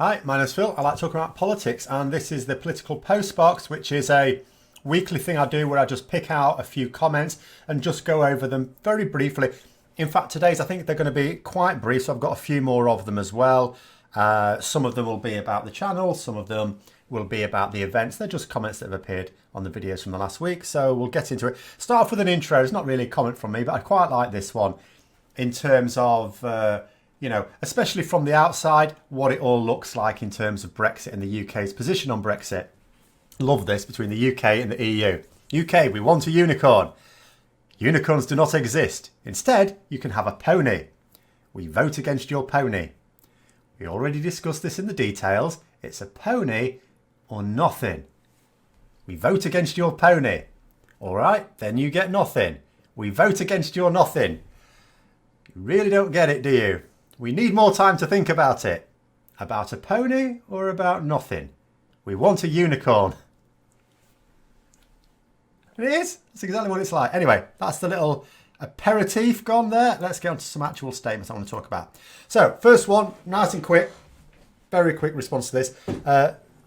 Hi, my name's Phil. I like talking about politics, and this is the Political Postbox, which is a weekly thing I do where I just pick out a few comments and just go over them very briefly. In fact, today's I think they're going to be quite brief, so I've got a few more of them as well. Some of them will be about the channel, some of them will be about the events. They're just comments that have appeared on the videos from the last week, so we'll get into it. Start off with an intro. It's not really a comment from me, but I quite like this one in terms of especially from the outside, what it all looks like in terms of Brexit and the UK's position on Brexit. Love this, between the UK and the EU. UK, we want a unicorn. Unicorns do not exist. Instead, you can have a pony. We vote against your pony. We already discussed this in the details. It's a pony or nothing. We vote against your pony. All right, then you get nothing. We vote against your nothing. You really don't get it, do you? We need more time to think about it. About a pony or about nothing? We want a unicorn. It is. That's exactly what it's like. Anyway, that's the little aperitif gone there. Let's get on to some actual statements I want to talk about. So, first one, nice and quick. Very quick response to this.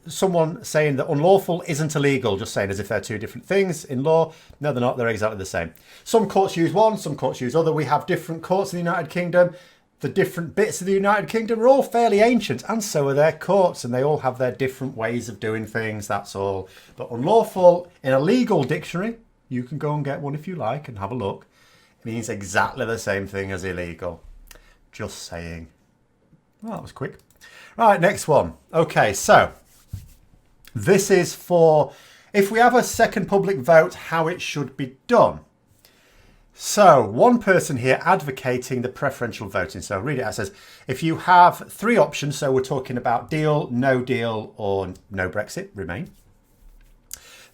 Someone saying that unlawful isn't illegal, just saying as if they're two different things in law. No, they're not. They're exactly the same. Some courts use one, some courts use other. We have different courts in the United Kingdom. The different bits of the United Kingdom are all fairly ancient, and so are their courts, and they all have their different ways of doing things, that's all. But unlawful, in a legal dictionary, you can go and get one if you like and have a look. It means exactly the same thing as illegal. Just saying. Well, that was quick. Right, next one. Okay, so this is for if we have a second public vote, how it should be done. So, one person here advocating the preferential voting. So, read it. It says, if you have three options, so we're talking about deal, no deal, or no Brexit, remain,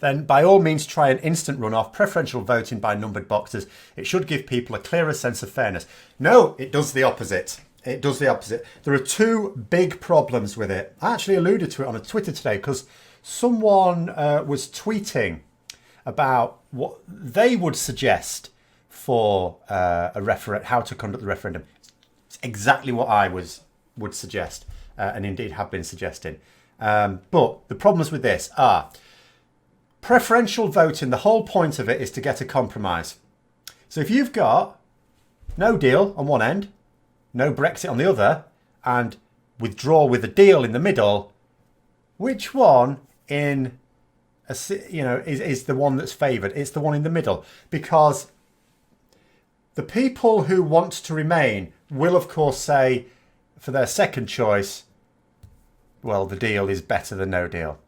then by all means try an instant runoff, preferential voting by numbered boxes. It should give people a clearer sense of fairness. No, it does the opposite. It does the opposite. There are two big problems with it. I actually alluded to it on a Twitter today because someone was tweeting about what they would suggest for a referendum, how to conduct the referendum. It's exactly what I would suggest and indeed have been suggesting. But the problems with this are preferential voting. The whole point of it is to get a compromise. So if you've got no deal on one end, no Brexit on the other, and withdraw with a deal in the middle, which one is the one that's favoured? It's the one in the middle, because the people who want to remain will, of course, say for their second choice, well, the deal is better than no deal.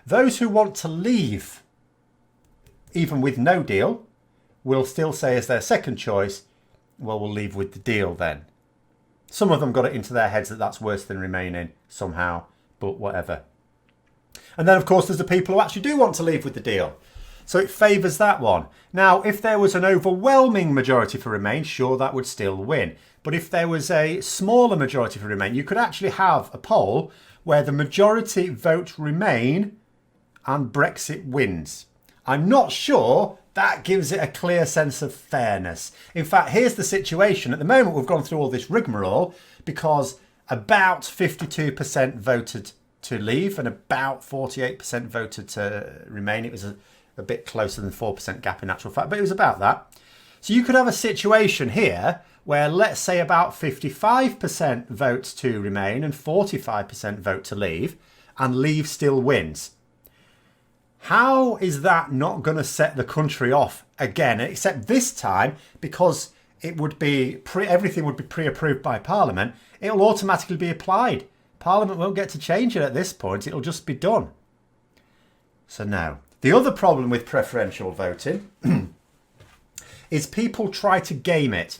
Those who want to leave, even with no deal, will still say as their second choice, well, we'll leave with the deal then. Some of them got it into their heads that that's worse than remaining somehow, but whatever. And then, of course, there's the people who actually do want to leave with the deal. So it favours that one. Now, if there was an overwhelming majority for Remain, sure, that would still win. But if there was a smaller majority for Remain, you could actually have a poll where the majority vote Remain and Brexit wins. I'm not sure that gives it a clear sense of fairness. In fact, here's the situation. At the moment, we've gone through all this rigmarole because about 52% voted to leave and about 48% voted to Remain. It was a bit closer than 4% gap in actual fact, but it was about that. So you could have a situation here where, let's say, about 55% vote to Remain and 45% vote to leave, and leave still wins. How is that not going to set the country off again? Except this time, because it would be everything would be pre-approved by Parliament, it'll automatically be applied. Parliament won't get to change it at this point. It'll just be done. So now, the other problem with preferential voting is people try to game it.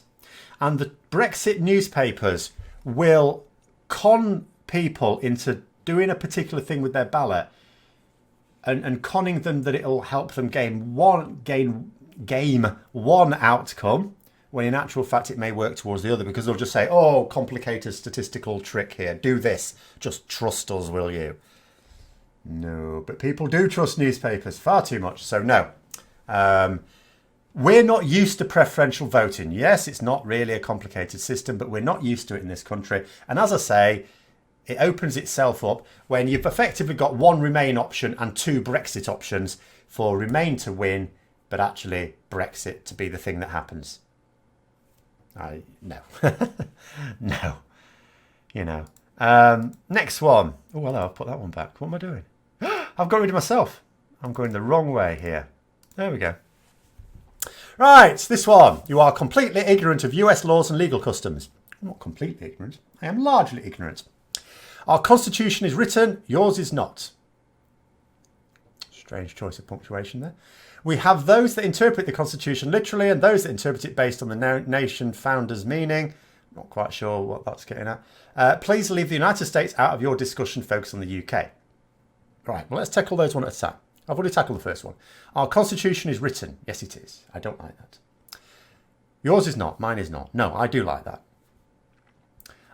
And the Brexit newspapers will con people into doing a particular thing with their ballot and conning them that it'll help them game one outcome, when in actual fact it may work towards the other, because they'll just say, oh, complicated statistical trick here. Do this. Just trust us, will you? No, but people do trust newspapers far too much. So no. We're not used to preferential voting. Yes, it's not really a complicated system, but we're not used to it in this country. And as I say, it opens itself up when you've effectively got one Remain option and two Brexit options for Remain to win, but actually Brexit to be the thing that happens. No. No. You know. Next one. Oh, well, I'll put that one back. What am I doing? I've got rid of myself. I'm going the wrong way here. There we go. Right, this one. You are completely ignorant of US laws and legal customs. I'm not completely ignorant. I am largely ignorant. Our constitution is written, yours is not. Strange choice of punctuation there. We have those that interpret the constitution literally and those that interpret it based on the nation founder's meaning. Not quite sure what that's getting at. Please leave the United States out of your discussion. Focus on the UK. Right, well, let's tackle those one at a time. I've already tackled the first one. Our constitution is written. Yes, it is. I don't like that. Yours is not. Mine is not. No, I do like that.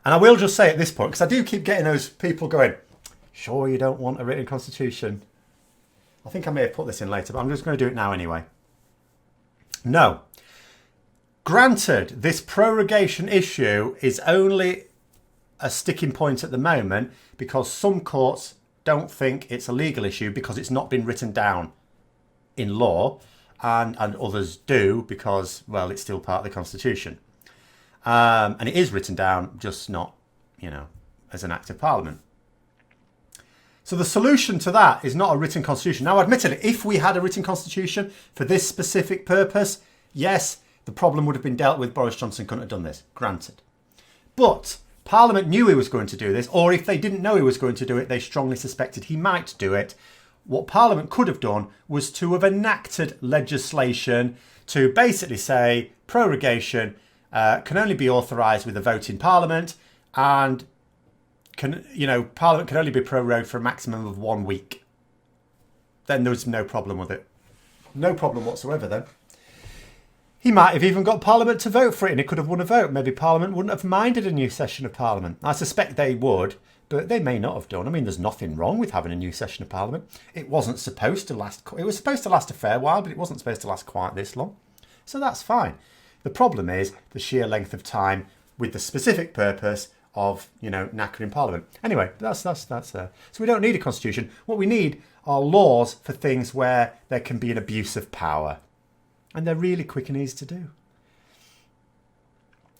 And I will just say at this point, because I do keep getting those people going, sure you don't want a written constitution? I think I may have put this in later, but I'm just going to do it now anyway. No. Granted, this prorogation issue is only a sticking point at the moment because some courts don't think it's a legal issue because it's not been written down in law, and others do because, well, it's still part of the Constitution. And it is written down, just not, you know, as an act of Parliament. So the solution to that is not a written constitution. Now, admittedly, if we had a written constitution for this specific purpose, yes, the problem would have been dealt with. Boris Johnson couldn't have done this, granted. But Parliament knew he was going to do this, or if they didn't know he was going to do it, they strongly suspected he might do it. What Parliament could have done was to have enacted legislation to basically say prorogation can only be authorised with a vote in Parliament, and Parliament can only be prorogued for a maximum of 1 week. Then there was no problem with it. No problem whatsoever then. He might have even got Parliament to vote for it and it could have won a vote. Maybe Parliament wouldn't have minded a new session of Parliament. I suspect they would, but they may not have done. I mean, there's nothing wrong with having a new session of Parliament. It wasn't supposed to last. It was supposed to last a fair while, but it wasn't supposed to last quite this long. So that's fine. The problem is the sheer length of time with the specific purpose of, knackering Parliament. Anyway, that's so we don't need a constitution. What we need are laws for things where there can be an abuse of power. And they're really quick and easy to do.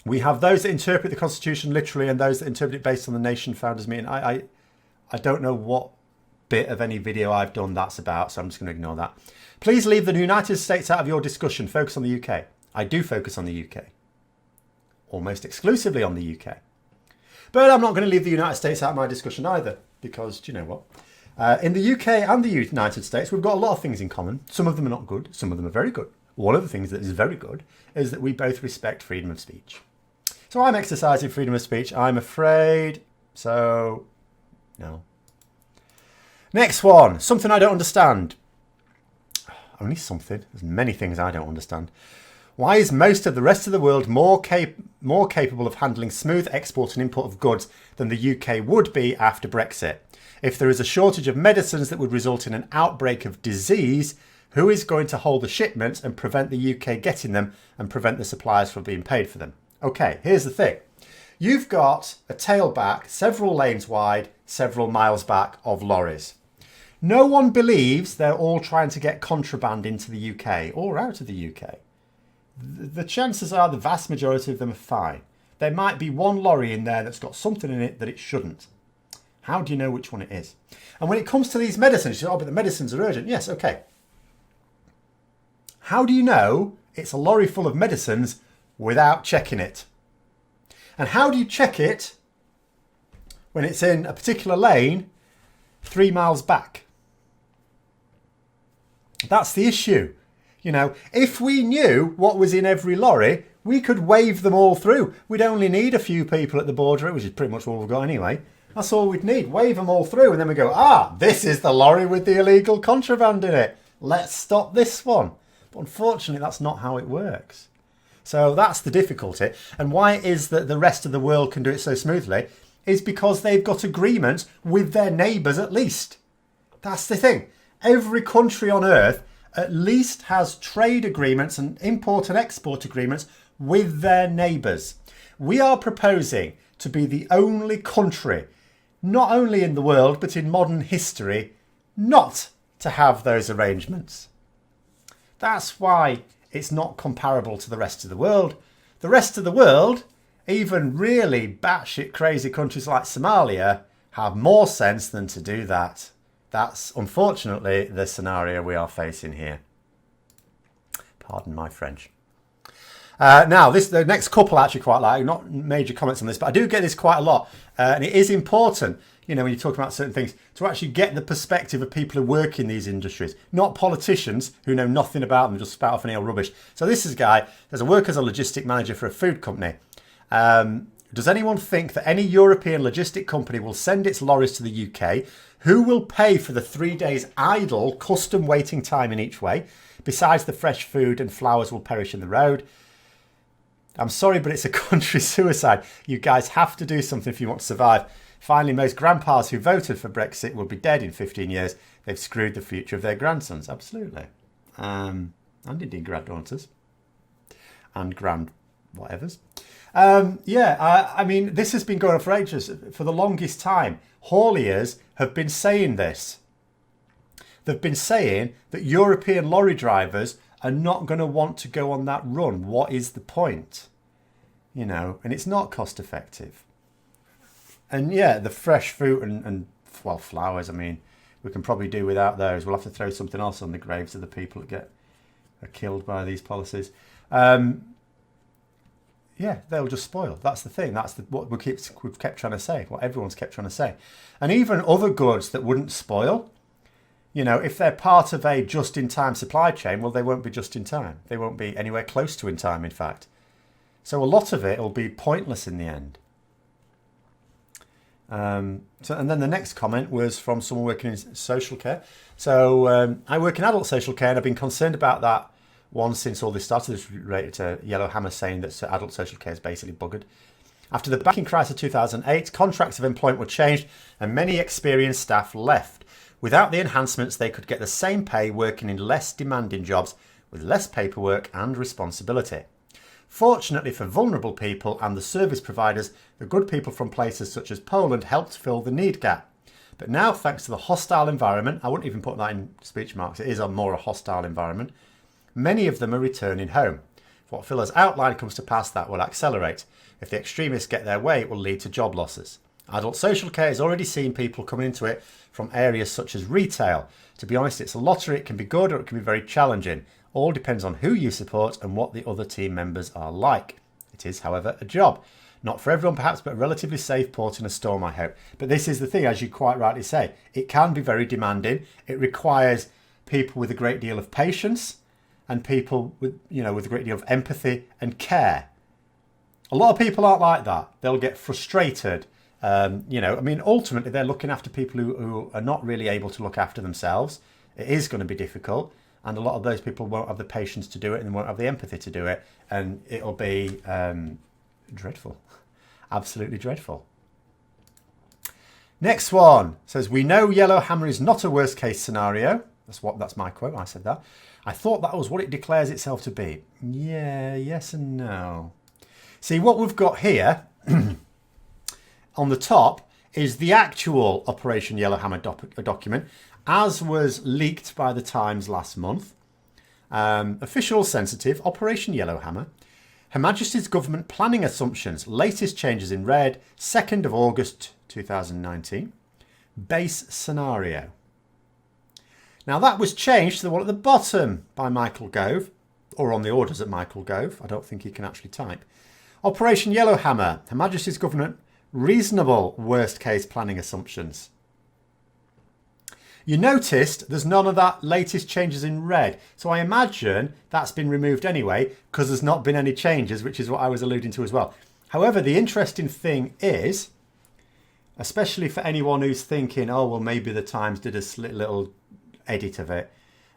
We have those that interpret the constitution literally and those that interpret it based on the nation founders meaning. I don't know what bit of any video I've done that's about, so I'm just going to ignore that. Please leave the United States out of your discussion. Focus on the UK. I do focus on the UK. Almost exclusively on the UK. But I'm not going to leave the United States out of my discussion either, because do you know what? In the UK and the United States, we've got a lot of things in common. Some of them are not good. Some of them are very good. One of the things that is very good is that we both respect freedom of speech. So I'm exercising freedom of speech. I'm afraid. So, no. Next one. Something I don't understand. Only something. There's many things I don't understand. Why is most of the rest of the world more capable of handling smooth export and import of goods than the UK would be after Brexit? If there is a shortage of medicines that would result in an outbreak of disease, who is going to hold the shipments and prevent the UK getting them and prevent the suppliers from being paid for them? Okay, here's the thing. You've got a tailback, several lanes wide, several miles back of lorries. No one believes they're all trying to get contraband into the UK or out of the UK. The chances are the vast majority of them are fine. There might be one lorry in there that's got something in it that it shouldn't. How do you know which one it is? And when it comes to these medicines, you say, oh, but the medicines are urgent. Yes, okay. How do you know it's a lorry full of medicines without checking it? And how do you check it when it's in a particular lane 3 miles back? That's the issue. If we knew what was in every lorry, we could wave them all through. We'd only need a few people at the border, which is pretty much all we've got anyway. That's all we'd need. Wave them all through and then we go, this is the lorry with the illegal contraband in it. Let's stop this one. But unfortunately, that's not how it works. So that's the difficulty. And why it is that the rest of the world can do it so smoothly is because they've got agreements with their neighbours at least. That's the thing. Every country on earth at least has trade agreements and import and export agreements with their neighbours. We are proposing to be the only country not only in the world, but in modern history, not to have those arrangements. That's why it's not comparable to the rest of the world. The rest of the world, even really batshit crazy countries like Somalia, have more sense than to do that. That's unfortunately the scenario we are facing here. Pardon my French. Now, the next couple I actually quite like, not major comments on this, but I do get this quite a lot. And it is important, when you talk about certain things, to actually get the perspective of people who work in these industries, not politicians who know nothing about them, just spout off any old rubbish. So this is a guy, there's a work as a logistic manager for a food company. Does anyone think that any European logistic company will send its lorries to the UK? Who will pay for the 3 days idle custom waiting time in each way? Besides, the fresh food and flowers will perish in the road. I'm sorry, but it's a country suicide. You guys have to do something if you want to survive. Finally, most grandpas who voted for Brexit will be dead in 15 years. They've screwed the future of their grandsons. Absolutely. And indeed granddaughters. And grand whatevers. I mean, this has been going on for ages. For the longest time, hauliers have been saying this. They've been saying that European lorry drivers are not going to want to go on that run. What is the point? And it's not cost effective. And yeah, the fresh fruit and flowers, I mean, we can probably do without those. We'll have to throw something else on the graves of the people that are killed by these policies. Yeah, they'll just spoil. That's the thing. That's what we've kept trying to say, what everyone's kept trying to say. And even other goods that wouldn't spoil, if they're part of a just-in-time supply chain, well, they won't be just-in-time. They won't be anywhere close to in time, in fact. So a lot of it will be pointless in the end. And then the next comment was from someone working in social care. So I work in adult social care, and I've been concerned about that one since all this started. This is related to Yellowhammer saying that adult social care is basically buggered. After the banking crisis of 2008, contracts of employment were changed and many experienced staff left. Without the enhancements, they could get the same pay working in less demanding jobs with less paperwork and responsibility. Fortunately for vulnerable people and the service providers, the good people from places such as Poland helped fill the need gap. But now, thanks to the hostile environment, I wouldn't even put that in speech marks, it is a more hostile environment, many of them are returning home. If what Phil has outlined comes to pass, that will accelerate. If the extremists get their way, it will lead to job losses. Adult social care has already seen people coming into it from areas such as retail. To be honest, it's a lottery. It can be good or it can be very challenging. All depends on who you support and what the other team members are like. It is, however, a job. Not for everyone perhaps, but a relatively safe port in a storm, I hope. But this is the thing, as you quite rightly say. It can be very demanding. It requires people with a great deal of patience and people with a great deal of empathy and care. A lot of people aren't like that. They'll get frustrated. Ultimately, they're looking after people who are not really able to look after themselves. It is going to be difficult. And a lot of those people won't have the patience to do it and won't have the empathy to do it. And it'll be dreadful. Absolutely dreadful. Next one says, we know Yellowhammer is not a worst case scenario. That's my quote. I said that. I thought that was what it declares itself to be. Yeah, yes and no. See, what we've got here on the top is the actual Operation Yellowhammer document, as was leaked by the Times last month. Official sensitive, Operation Yellowhammer. Her Majesty's Government planning assumptions, latest changes in red, 2nd of August 2019. Base scenario. Now that was changed to the one at the bottom by Michael Gove, or on the orders at Michael Gove. I don't think he can actually type. Operation Yellowhammer, Her Majesty's Government, reasonable worst case planning assumptions. You noticed there's none of that latest changes in red. So I imagine that's been removed anyway because there's not been any changes, which is what I was alluding to as well. However, the interesting thing is, especially for anyone who's thinking, oh, well, maybe the Times did a little edit of it.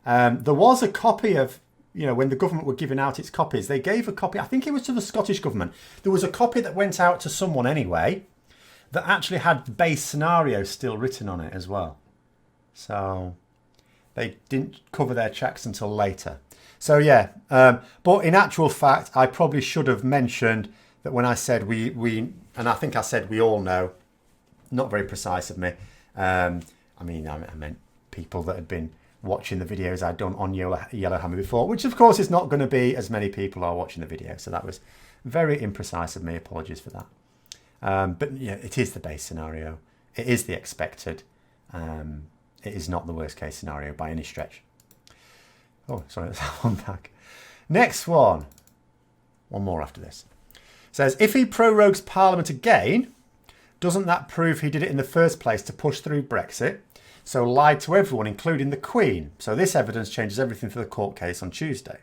There was a copy of, when the government were giving out its copies, they gave a copy, I think it was to the Scottish government. There was a copy that went out to someone anyway that actually had the base scenario still written on it as well. So they didn't cover their checks until later. So yeah, but in actual fact, I probably should have mentioned that when I said we, and I think I said we all know, Not very precise of me. I meant people that had been watching the videos I'd done on Yellowhammer before, which of course is not going to be as many people are watching the video. So that was very imprecise of me. Apologies for that. But yeah, it is the base scenario. It is the expected. It is not the worst case scenario by any stretch. Oh, sorry, that's that one back. Next one. One more after this. It says, if he prorogues Parliament again, doesn't that prove he did it in the first place to push through Brexit? So lied to everyone, including the Queen. So this evidence changes everything for the court case on Tuesday.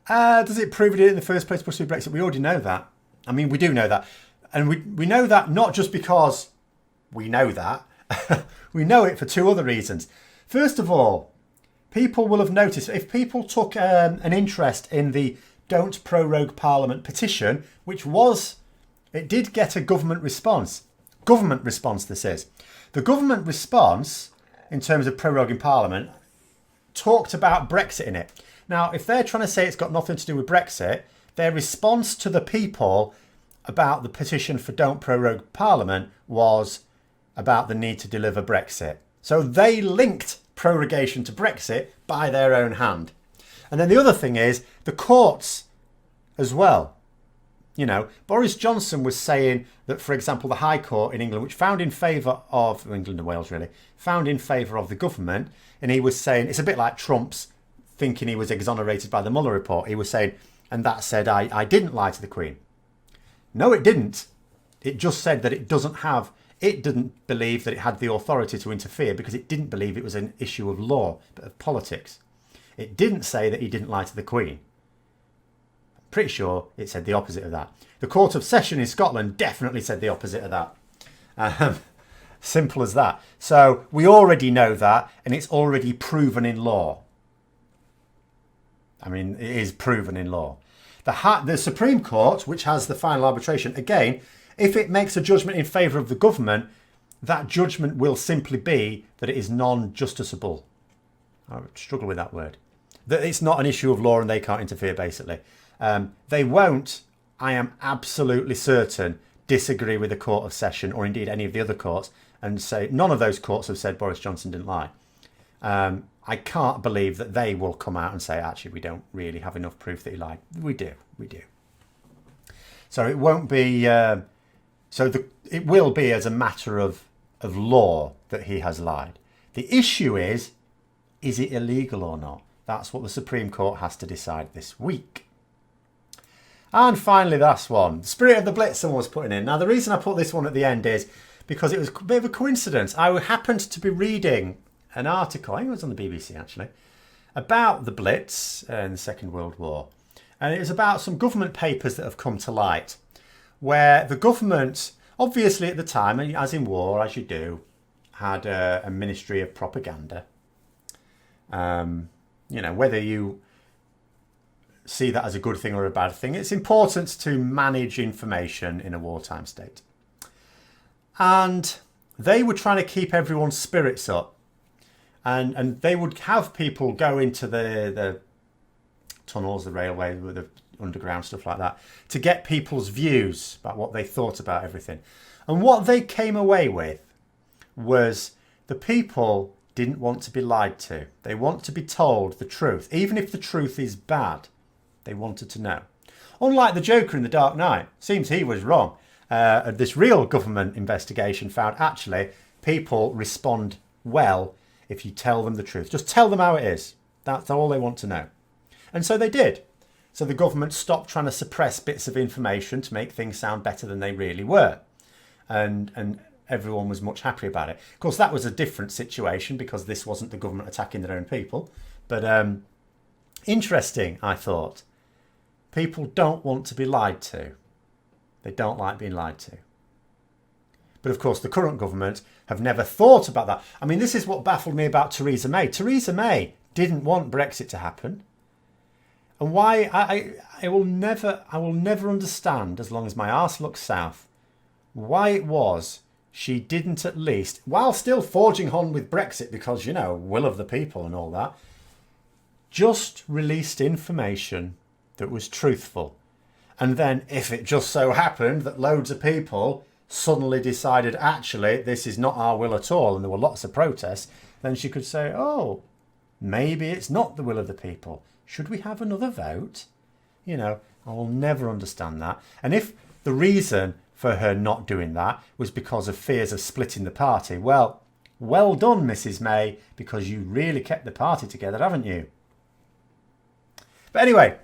Does it prove he did it in the first place to push through Brexit? We already know that. I mean, we do know that. And we know that not just because we know that. We know it for two other reasons. First of all, people will have noticed, if people took an interest in the Don't Prorogue Parliament petition, it did get a government response. Government response, this is. The government response, in terms of proroguing Parliament, talked about Brexit in it. Now, if they're trying to say it's got nothing to do with Brexit, their response to the people about the petition for Don't Prorogue Parliament was about the need to deliver Brexit. So they linked prorogation to Brexit by their own hand. And then the other thing is the courts as well. You know, Boris Johnson was saying that, for example, the High Court in England, which found in favour of England and Wales, really, found in favour of the government. And he was saying, it's a bit like Trump's thinking he was exonerated by the Mueller report. He was saying, and that said, I didn't lie to the Queen. No, it didn't. It just said that it didn't believe that it had the authority to interfere because it didn't believe it was an issue of law, but of politics. It didn't say that he didn't lie to the Queen. Pretty sure it said the opposite of that. The Court of Session in Scotland definitely said the opposite of that. Simple as that. So we already know that, and it's already proven in law. I mean, it is proven in law. The Supreme Court, which has the final arbitration, again, if it makes a judgment in favour of the government, that judgment will simply be that it is non-justiciable. I struggle with that word. That it's not an issue of law and they can't interfere, basically. They won't, I am absolutely certain, disagree with the Court of Session or indeed any of the other courts and say none of those courts have said Boris Johnson didn't lie. I can't believe that they will come out and say, actually, we don't really have enough proof that he lied. We do. So it won't be... it will be as a matter of law that he has lied. The issue is it illegal or not? That's what the Supreme Court has to decide this week. And finally, last one. The Spirit of the Blitz someone was putting in. Now, the reason I put this one at the end is because it was a bit of a coincidence. I happened to be reading an article, I think it was on the BBC actually, about the Blitz in the Second World War. And it was about some government papers that have come to light where the government, obviously at the time, as in war, as you do, had a Ministry of Propaganda. Whether you see that as a good thing or a bad thing, it's important to manage information in a wartime state. And they were trying to keep everyone's spirits up. And they would have people go into the tunnels, the railway, with the underground stuff like that, to get people's views about what they thought about everything. And what they came away with was the people didn't want to be lied to. They want to be told the truth. Even if the truth is bad, they wanted to know. Unlike the Joker in The Dark Knight, seems he was wrong. This real government investigation found actually people respond well if you tell them the truth. Just tell them how it is. That's all they want to know. And so they did. So the government stopped trying to suppress bits of information to make things sound better than they really were. And everyone was much happier about it. Of course, that was a different situation because this wasn't the government attacking their own people. But interesting, I thought. People don't want to be lied to. They don't like being lied to. But of course, the current government have never thought about that. I mean, this is what baffled me about Theresa May. Theresa May didn't want Brexit to happen. And why I will never understand, as long as my arse looks south, why it was she didn't at least, while still forging on with Brexit, because, will of the people and all that, just released information that was truthful. And then if it just so happened that loads of people suddenly decided, actually, this is not our will at all, and there were lots of protests, then she could say, oh, maybe it's not the will of the people. Should we have another vote? You know, I will never understand that. And if the reason for her not doing that was because of fears of splitting the party, well done, Mrs. May, because you really kept the party together, haven't you? But anyway,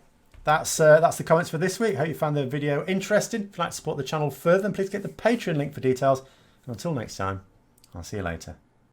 that's the comments for this week. Hope you found the video interesting. If you'd like to support the channel further, then please get the Patreon link for details. And until next time, I'll see you later.